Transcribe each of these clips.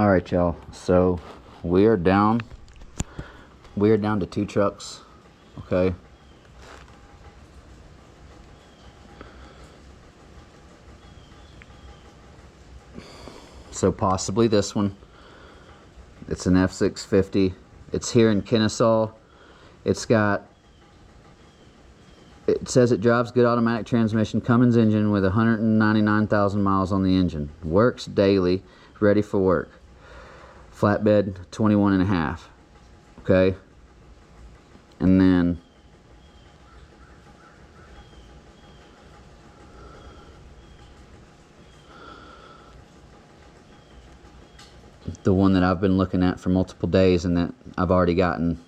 All right, y'all. So we are down to 2 trucks. Okay. So possibly this one. It's an F650. It's here in Kennesaw. It says it drives good automatic transmission, Cummins engine with 199,000 miles on the engine. Works daily, ready for work. Flatbed 21.5. Okay. And then the one that I've been looking at for multiple days and that I've already gotten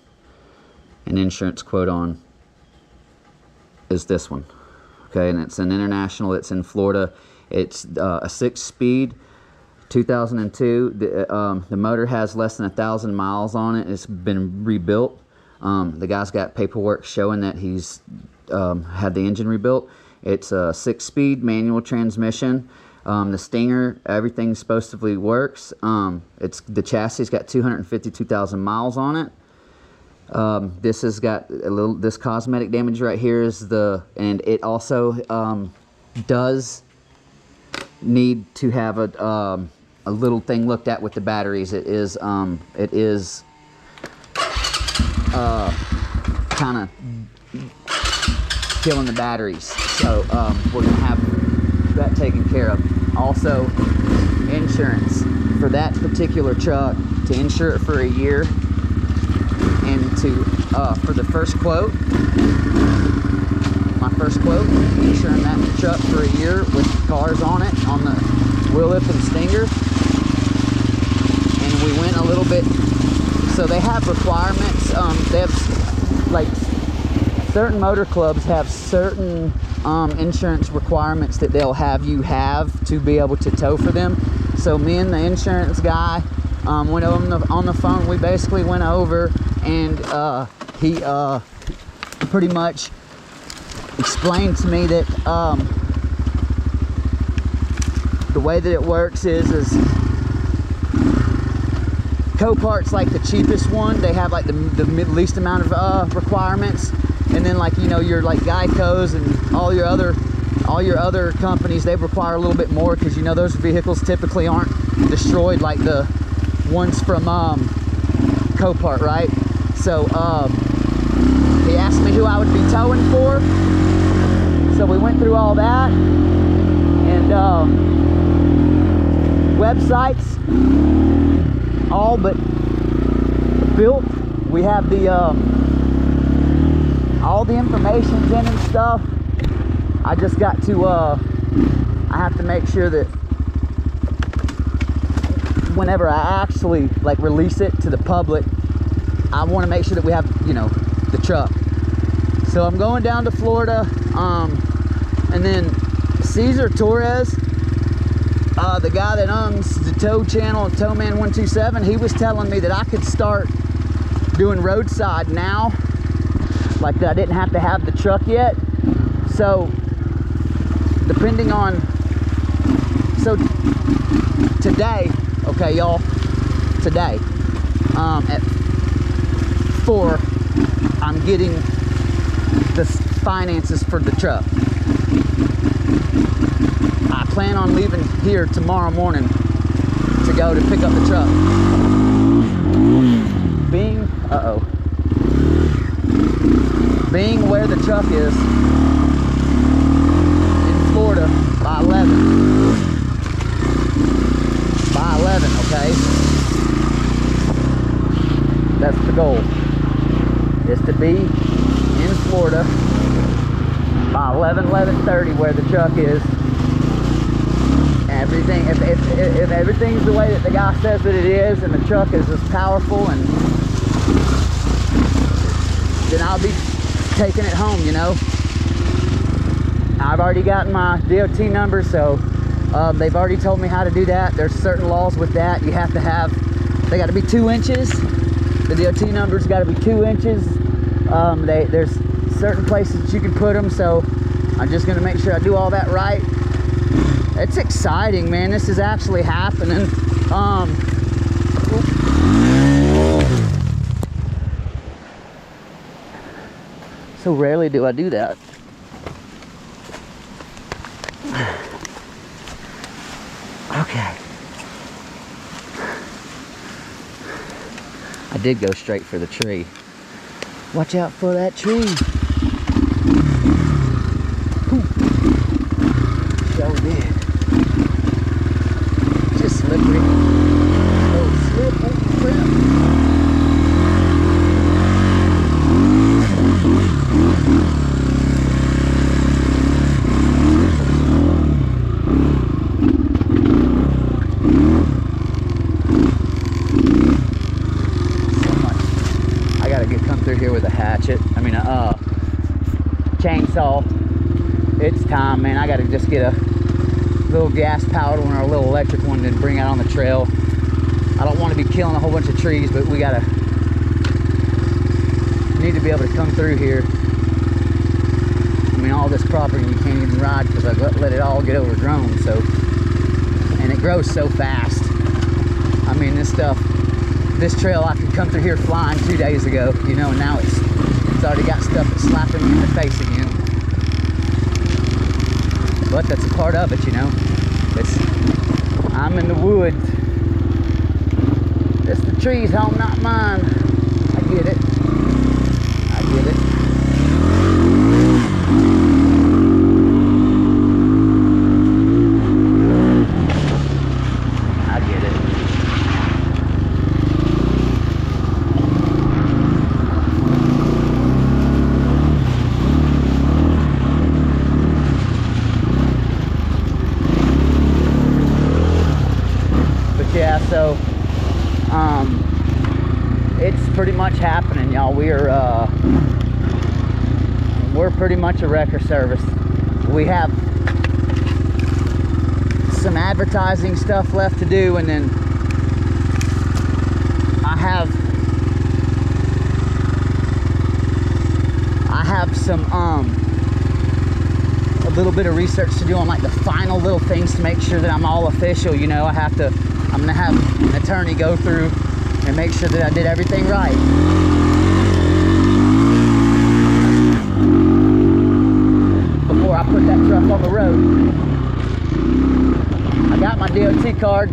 an insurance quote on is this one. Okay, and it's an international. It's in Florida. It's a 6-speed 2002. The motor has less than 1,000 miles on it. It's been rebuilt. The guy's got paperwork showing that he's had the engine rebuilt. It's a 6-speed manual transmission. The Stinger, everything supposedly works. The chassis got 252,000 miles on it. This has got this cosmetic damage right here and it also does need to have a little thing looked at with the batteries. It is kind of killing the batteries. So we're gonna have that taken care of. Also, insurance for that particular truck, to insure it for a year, and for the first quote, my first quote, insuring that truck for a year with cars on it, on the wheel lip and Stinger. And we went a little bit, so they have requirements. They have, like, certain motor clubs have certain insurance requirements that they'll have you have to be able to tow for them. So me and the insurance guy went on the phone. We basically went over, and he pretty much explained to me that the way that it works is Copart's like the cheapest one. They have like the least amount of requirements. And then, like, you know, your like Geico's and all your other companies, they require a little bit more, because, you know, those vehicles typically aren't destroyed like the ones from Copart, right? So he asked me who I would be towing for. So we went through all that, and websites all but built. We have the all the information's in and stuff. I just got to I have to make sure that whenever I actually like release it to the public, I want to make sure that we have, you know, the truck. So I'm going down to Florida, and then Cesar Torres, the guy that owns the tow channel, Towman127, he was telling me that I could start doing roadside now, like that I didn't have to have the truck yet. So depending on, so today, okay y'all, today at 4 I'm getting the finances for the truck. I plan on leaving here tomorrow morning to go to pick up the truck. Being where the truck is in Florida by 11, okay? That's the goal, is to be in Florida by 11:30 where the truck is. Everything, if everything's the way that the guy says that it is, and the truck is as powerful, and then I'll be taking it home, you know. I've already gotten my DOT number, so they've already told me how to do that. There's certain laws with that. You have to have, they got to be 2 inches. The DOT number's got to be 2 inches. There's certain places that you can put them, so I'm just going to make sure I do all that right. It's exciting, man. This is actually happening. So rarely do I do that. Okay. I did go straight for the tree. Watch out for that tree. So did. Just slippery. Oh, slip, oh, crap. Chainsaw. It's time, man. I gotta just get a little gas powered one or a little electric one to bring out on the trail. I don't want to be killing a whole bunch of trees, but we need to be able to come through here. I mean, all this property you can't even ride because I let it all get overgrown. So, and it grows so fast. I mean, this trail I could come through here flying 2 days ago, you know, and now it's already got stuff that's slapping me in the face again. But that's a part of it, you know. I'm in the woods. It's the tree's home, not mine. I get it. I get it. I get it. Yeah, so it's pretty much happening, y'all. We're pretty much a wrecker service. We have some advertising stuff left to do, and then I have some a little bit of research to do on like the final little things to make sure that I'm all official, you know. I'm gonna have an attorney go through and make sure that I did everything right. Before I put that truck on the road. I got my DOT card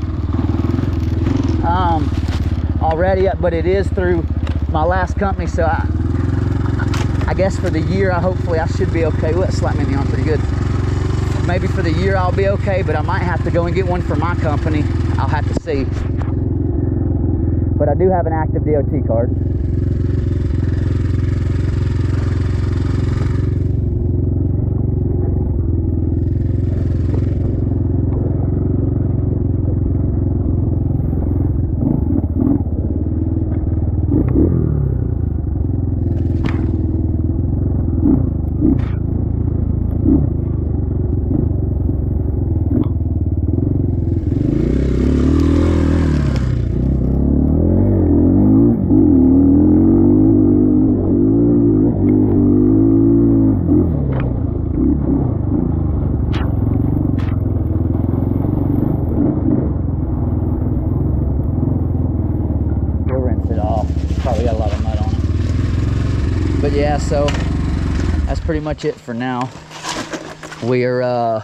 already, but it is through my last company, so I guess for the year, hopefully I should be okay. Well, it slapped me in the arm pretty good. Maybe for the year I'll be okay, but I might have to go and get one for my company. I'll have to see. But I do have an active DOT card. But yeah, so that's pretty much it for now. I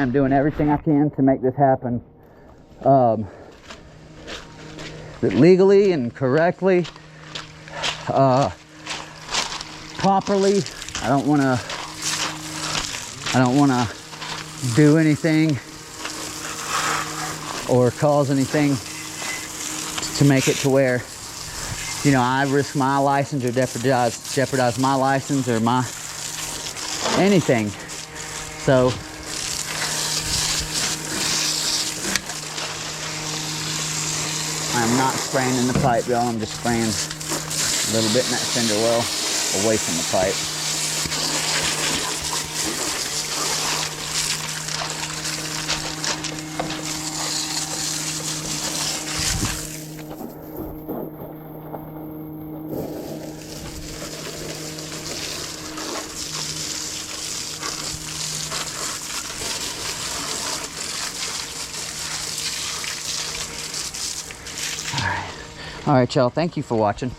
am doing everything I can to make this happen legally and correctly, properly. I don't want to do anything or cause anything to make it to where, you know, I risk my license or jeopardize my license or my anything. So I'm not spraying in the pipe, y'all. I'm just spraying a little bit in that cinder well away from the pipe. All right, y'all. Thank you for watching.